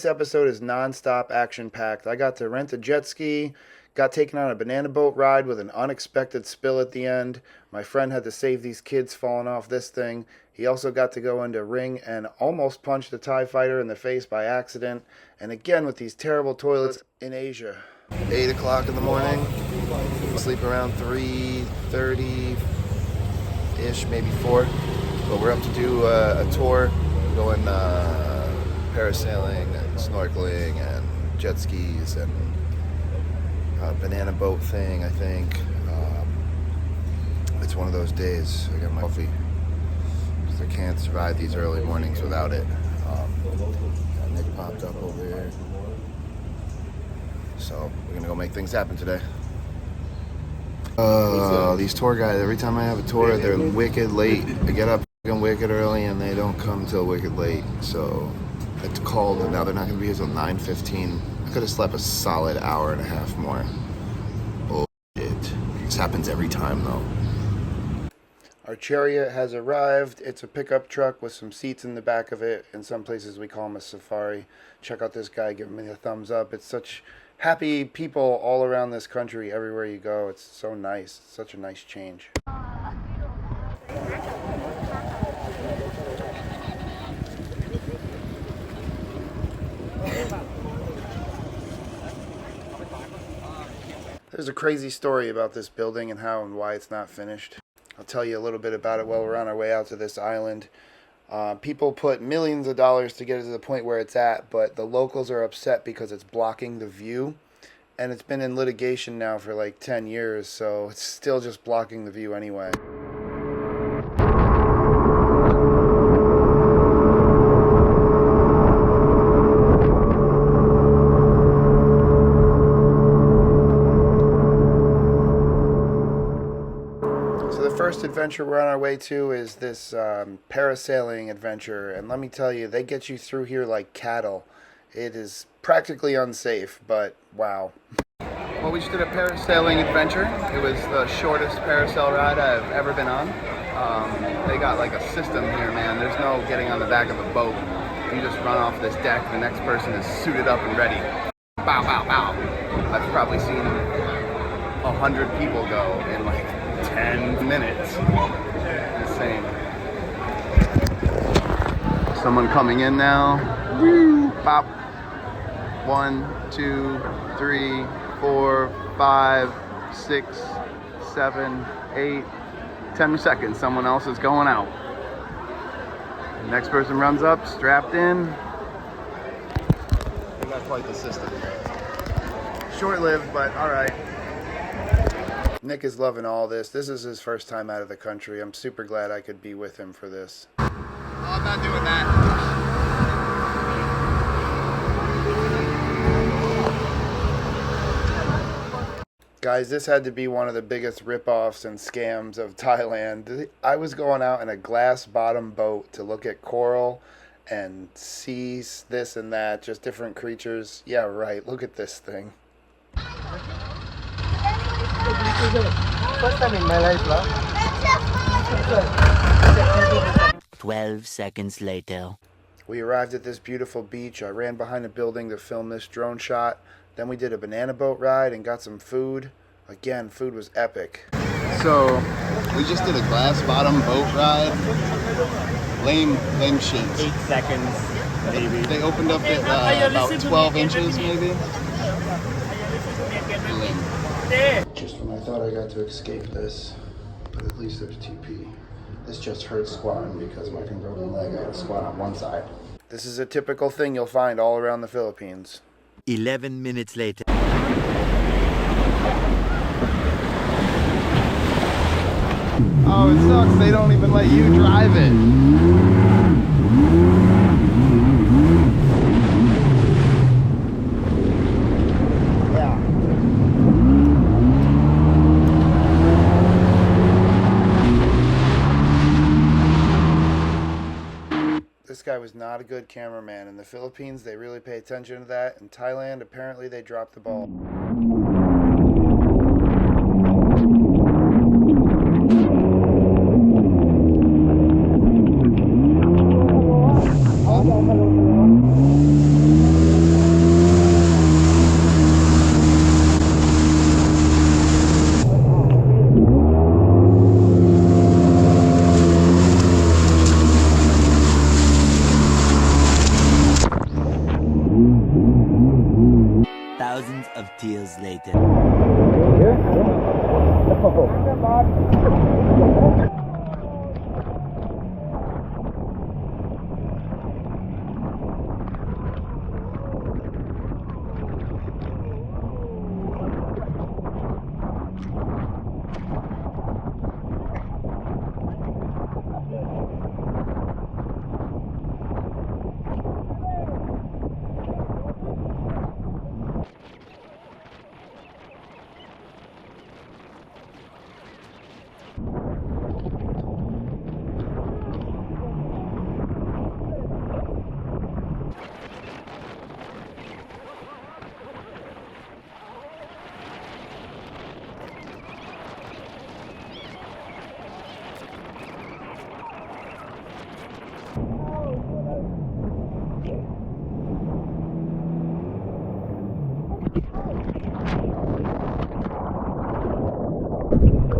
This episode is non-stop action-packed. I got to rent a jet ski, got taken on a banana boat ride with an unexpected spill at the end. My friend had to save these kids falling off this thing. He also got to go into ring and almost punched a Thai fighter in the face by accident. And again with these terrible toilets in Asia. 8 o'clock in the morning. Sleep around 3:30-ish, maybe 4. But we're up to do a tour. We're going parasailing and snorkeling and jet skis and a banana boat thing, I think. It's one of those days. I got my coffee because I can't survive these early mornings without it. Nick popped up over here. So we're gonna go make things happen today. These tour guys, every time I have a tour, they're wicked late. I get up wicked early and they don't come till wicked late. So it's cold and now they're not gonna be here till 9:15. I could have slept a solid hour and a half more. Bullshit. This happens every time though. Our chariot has arrived. It's a pickup truck with some seats in the back of it. In some places we call him a safari. Check out this guy giving me a thumbs up. It's such happy people all around this country, everywhere you go. It's so nice. It's such a nice change. There's a crazy story about this building and how and why it's not finished. I'll tell you a little bit about it while we're on our way out to this island. People put millions of dollars to get it to the point where it's at, but the locals are upset because it's blocking the view. And it's been in litigation now for like 10 years, so it's still just blocking the view anyway. First adventure we're on our way to is this parasailing adventure, and let me tell you, they get you through here like cattle. It is practically unsafe, but wow. Well, we just did a parasailing adventure. It was the shortest parasail ride I've ever been on. They got like a system here, man. There's no getting on the back of a boat. You just run off this deck, the next person is suited up and ready. Bow, bow, bow. I've probably seen 100 people go in like 10 minutes. Insane. Someone coming in now. Woo! Pop. 1, 2, 3, 4, 5, 6, 7, 8, 10 seconds. Someone else is going out. The next person runs up, strapped in. They got quite the system. Short-lived, but alright. Nick is loving all this. This is his first time out of the country. I'm super glad I could be with him for this. Oh, I'm not doing that. Guys, this had to be one of the biggest rip-offs and scams of Thailand. I was going out in a glass-bottom boat to look at coral and see this and that, just different creatures. Yeah, right. Look at this thing. First time in my life, 12 seconds later. We arrived at this beautiful beach. I ran behind a building to film this drone shot. Then we did a banana boat ride and got some food. Again, food was epic. So, we just did a glass bottom boat ride. Lame shit. 8 seconds, maybe. They opened up at about 12 inches, maybe. Just when I thought I got to escape this, but at least there's TP. This just hurts squatting because of my broken leg. I gotta squat on one side. This is a typical thing you'll find all around the Philippines. 11 minutes later. Oh, it sucks. They don't even let you drive it. This guy was not a good cameraman. In the Philippines, they really pay attention to that. In Thailand, apparently they dropped the ball. thousands of tears later.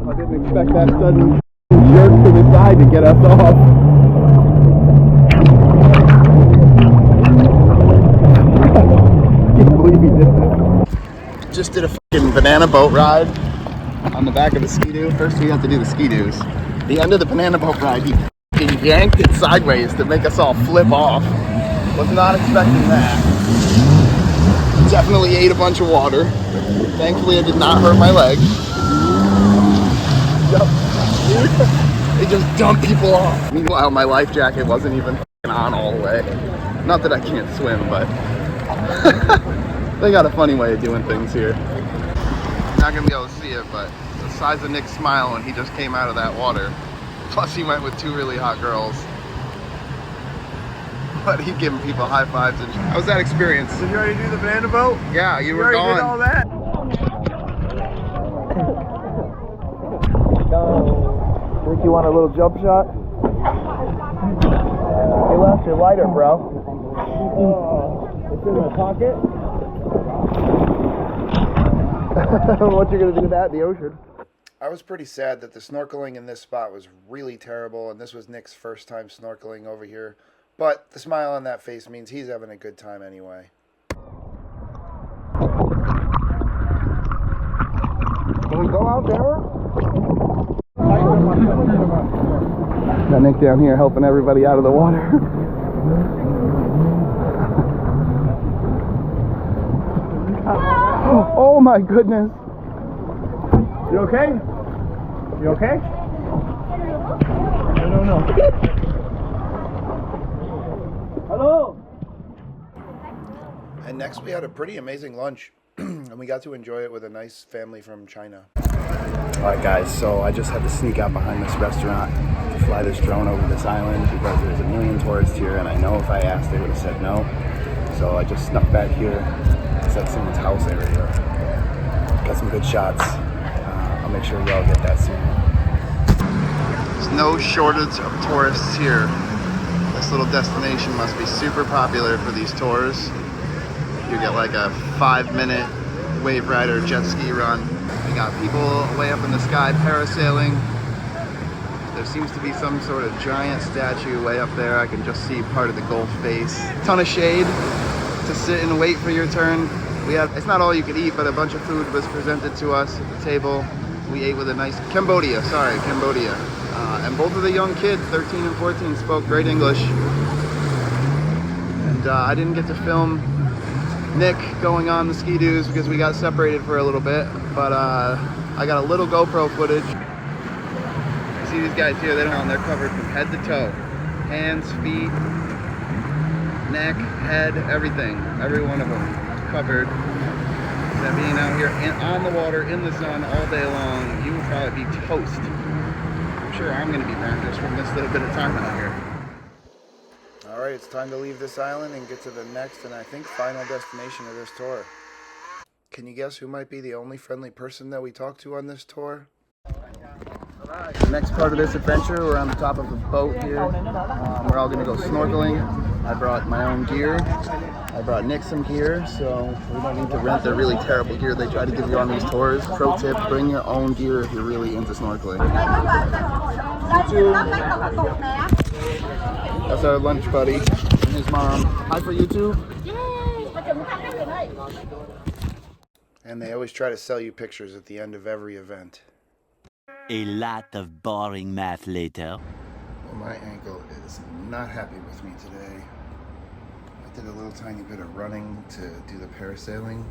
I didn't expect that sudden jerk to the side to get us off. Can't believe he did that. Just did a fucking banana boat ride on the back of the ski-doo. First we have to do the ski-doos. The end of the banana boat ride, he fucking yanked it sideways to make us all flip off. Was not expecting that. Definitely ate a bunch of water. Thankfully it did not hurt my leg. They just dump people off. Meanwhile, my life jacket wasn't even on all the way. Not that I can't swim, but they got a funny way of doing things here. Not gonna be able to see it, but the size of Nick's smile when he just came out of that water. Plus he went with two really hot girls. But he's giving people high fives and how was that experience? Did you already do the banana boat? Yeah, you were already gone. did all that? Think you want a little jump shot? You left your lighter, bro. It's in my pocket. What you gonna do with that in the ocean? I was pretty sad that the snorkeling in this spot was really terrible, and this was Nick's first time snorkeling over here. But the smile on that face means he's having a good time anyway. Can we go out there? Got Nick down here helping everybody out of the water. Oh my goodness. You okay? You okay? No. Hello. And next we had a pretty amazing lunch, and we got to enjoy it with a nice family from China. Alright guys, so I just had to sneak out behind this restaurant to fly this drone over this island because there's a million tourists here, and I know if I asked they would have said no. So I just snuck back here. It's at someone's house area. Got some good shots. I'll make sure y'all get that soon. There's no shortage of tourists here. This little destination must be super popular for these tours. You get like a 5-minute wave ride or jet ski run. We got people way up in the sky parasailing. There seems to be some sort of giant statue way up there. I can just see part of the Gulf face. Ton of shade to sit and wait for your turn. It's not all you could eat, but a bunch of food was presented to us at the table. We ate with a nice Cambodia. And both of the young kids, 13 and 14, spoke great English. And I didn't get to film Nick going on the ski-doos because we got separated for a little bit, but I got a little GoPro footage. You see these guys here, they're covered from head to toe. Hands, feet, neck, head, everything. Every one of them covered. And being out here on the water, in the sun, all day long, you will probably be toast. I'm sure I'm going to be burnt just from this little bit of time out here. Alright, it's time to leave this island and get to the next and I think final destination of this tour. Can you guess who might be the only friendly person that we talked to on this tour? The next part of this adventure, we're on the top of a boat here. We're all going to go snorkeling. I brought my own gear. I brought Nick some gear, so we don't need to rent the really terrible gear they try to give you on these tours. Pro tip, bring your own gear if you're really into snorkeling. That's our lunch buddy and his mom. Hi for YouTube. And they always try to sell you pictures at the end of every event. A lot of boring math later. Well, my ankle is not happy with me today. I did a little tiny bit of running to do the parasailing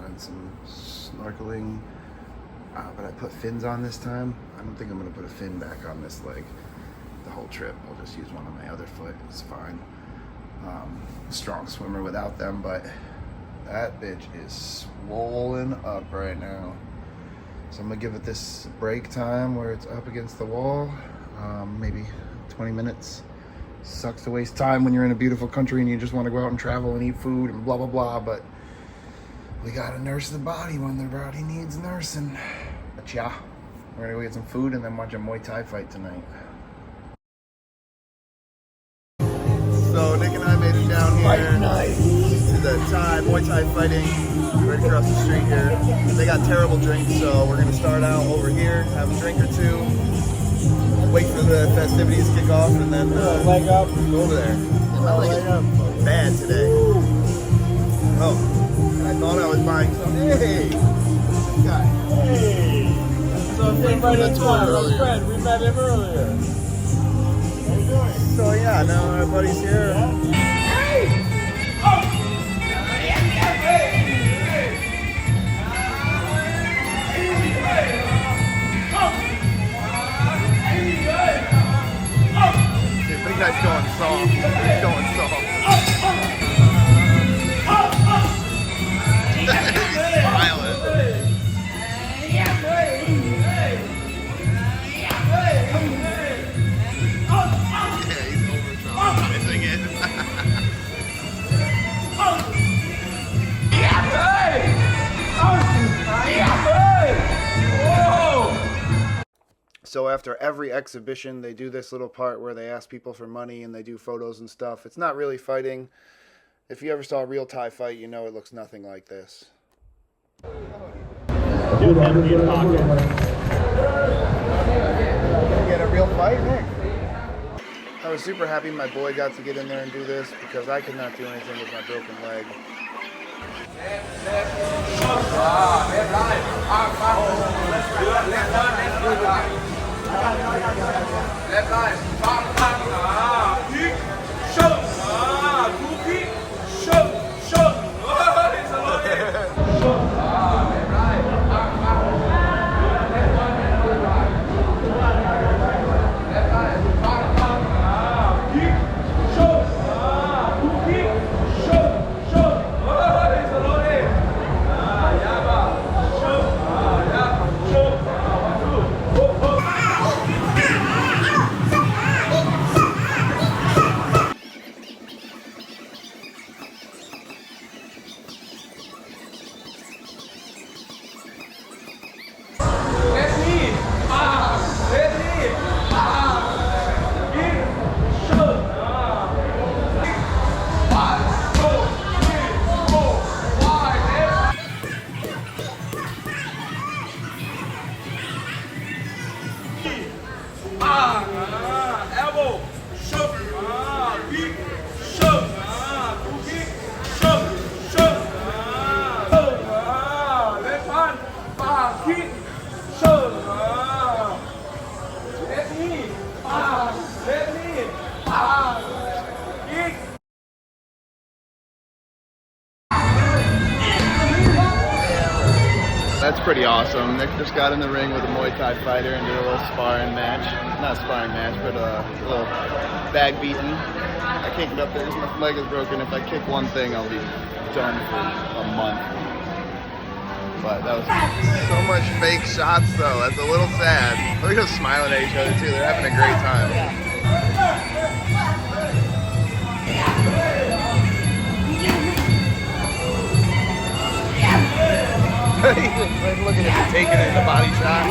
and some snorkeling, but I put fins on this time. I don't think I'm going to put a fin back on this leg the whole trip. I'll just use one on my other foot. It's fine. Strong swimmer without them, but that bitch is swollen up right now. So I'm gonna give it this break time where it's up against the wall, maybe 20 minutes. Sucks to waste time when you're in a beautiful country and you just want to go out and travel and eat food and blah blah blah, but we gotta nurse the body when the body needs nursing. But yeah, we're gonna go get some food and then watch a Muay Thai fight tonight. So Nick and I made it down here to the Muay Thai fighting right across the street here. They got terrible drinks, so we're gonna start out over here, have a drink or two, wait for the festivities to kick off, and then leg up. go over there. And my leg is bad today. Oh, and I thought I was buying some. Hey, this guy. Hey. So Wait for the tour earlier. friend, we met him earlier. How you doing? So yeah, now our buddy's here. Dude, big guy's going soft. He's going soft. He's smiling. Yeah, he's over-traumatizing it. So after every exhibition, they do this little part where they ask people for money and they do photos and stuff. It's not really fighting. If you ever saw a real Thai fight, you know it looks nothing like this. Just empty your pocket. Get a real fight, Nick? I was super happy my boy got to get in there and do this because I could not do anything with my broken leg. Left line. Elbow, shove, kick, shove, kick, shove, left hand, kick, shove, left knee, kick. That's pretty awesome. Nick just got in the ring with a Muay Thai fighter and did a little sparring match. Not a sparring match, but a little bag beating. I can't get up there because my leg is broken. If I kick one thing, I'll be done for a month. But that was so much fake shots, though. That's a little sad. Look at them smiling at each other, too. They're having a great time. He's looking at you taking it in the body shot.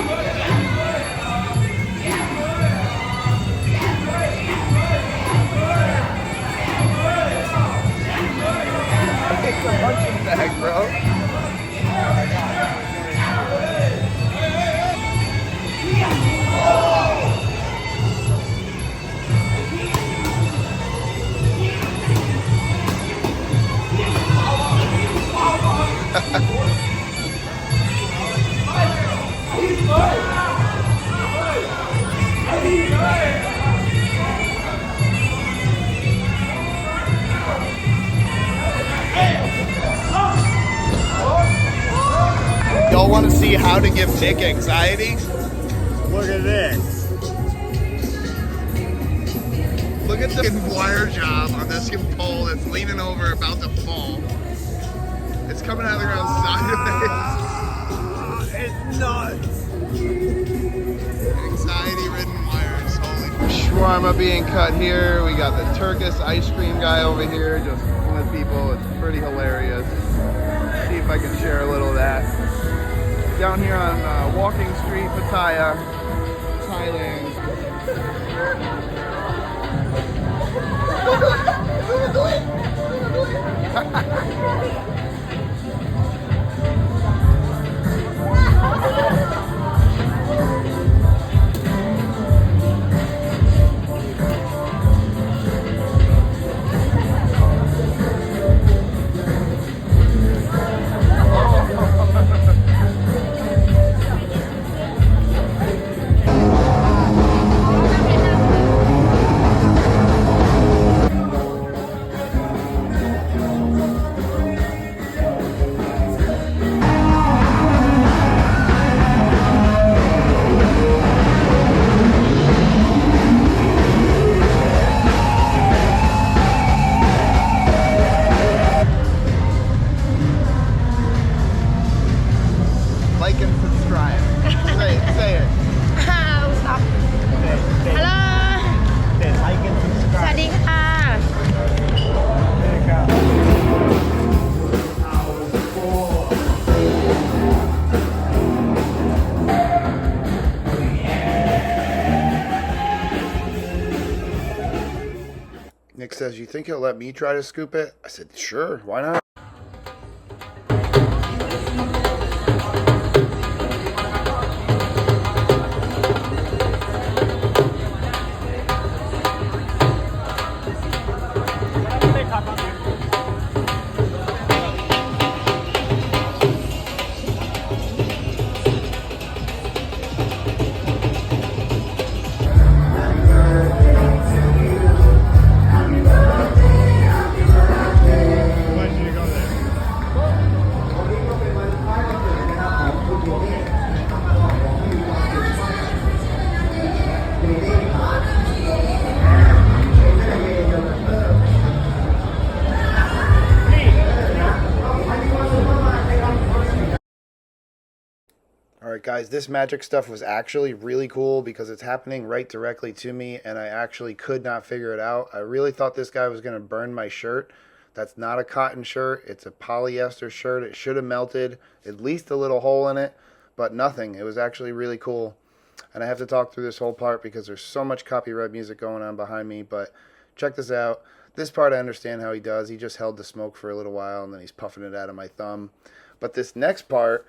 It's a punching bag, bro. want to see how to give Nick anxiety? Look at this. Look at the wire job on this pole that's leaning over, about to fall. It's coming out of the ground sideways. It's nuts. Anxiety-ridden wires. Holy shawarma being cut here. We got the Turkish ice cream guy over here, just with people. It's pretty hilarious. See if I can share a little of that. Down here on Walking Street, Pattaya, Thailand. Like and subscribe. Say it, say it. Stop. Hello เด็ดไลค์กัน สวัสดีค่ะ Nick says, "You think he'll let me try to scoop it?" I said, "Sure, why not?" Alright guys, this magic stuff was actually really cool because it's happening right directly to me and I actually could not figure it out. I really thought this guy was going to burn my shirt. That's not a cotton shirt, it's a polyester shirt. It should have melted, at least a little hole in it, but nothing. It was actually really cool. And I have to talk through this whole part because there's so much copyright music going on behind me, but check this out. This part I understand how he does. He just held the smoke for a little while and then he's puffing it out of my thumb. But this next part,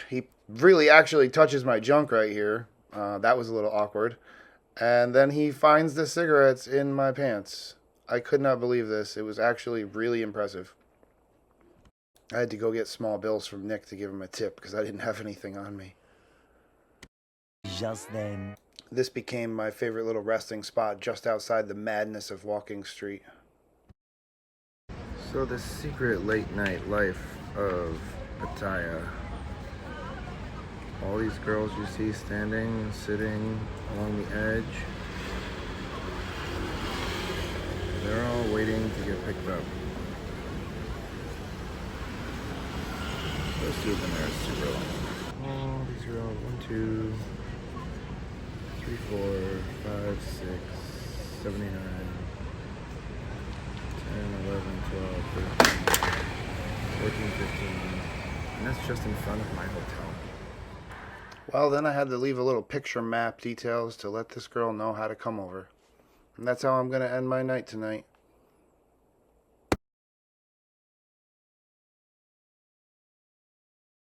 he really actually touches my junk right here. That was a little awkward. And then he finds the cigarettes in my pants. I could not believe this. It was actually really impressive. I had to go get small bills from Nick to give him a tip because I didn't have anything on me. Just then. This became my favorite little resting spot just outside the madness of Walking Street. So the secret late night life of Pattaya. All these girls you see standing, sitting along the edge, they're all waiting to get picked up. Those two of them there are super long. Oh, these are all 1, 2, 3, 4, 5, 6, 7, 8, 9, 10, 11, 12, 13, 14, 15, and that's just in front of my hotel. Well, then I had to leave a little picture map details to let this girl know how to come over. And that's how I'm going to end my night tonight.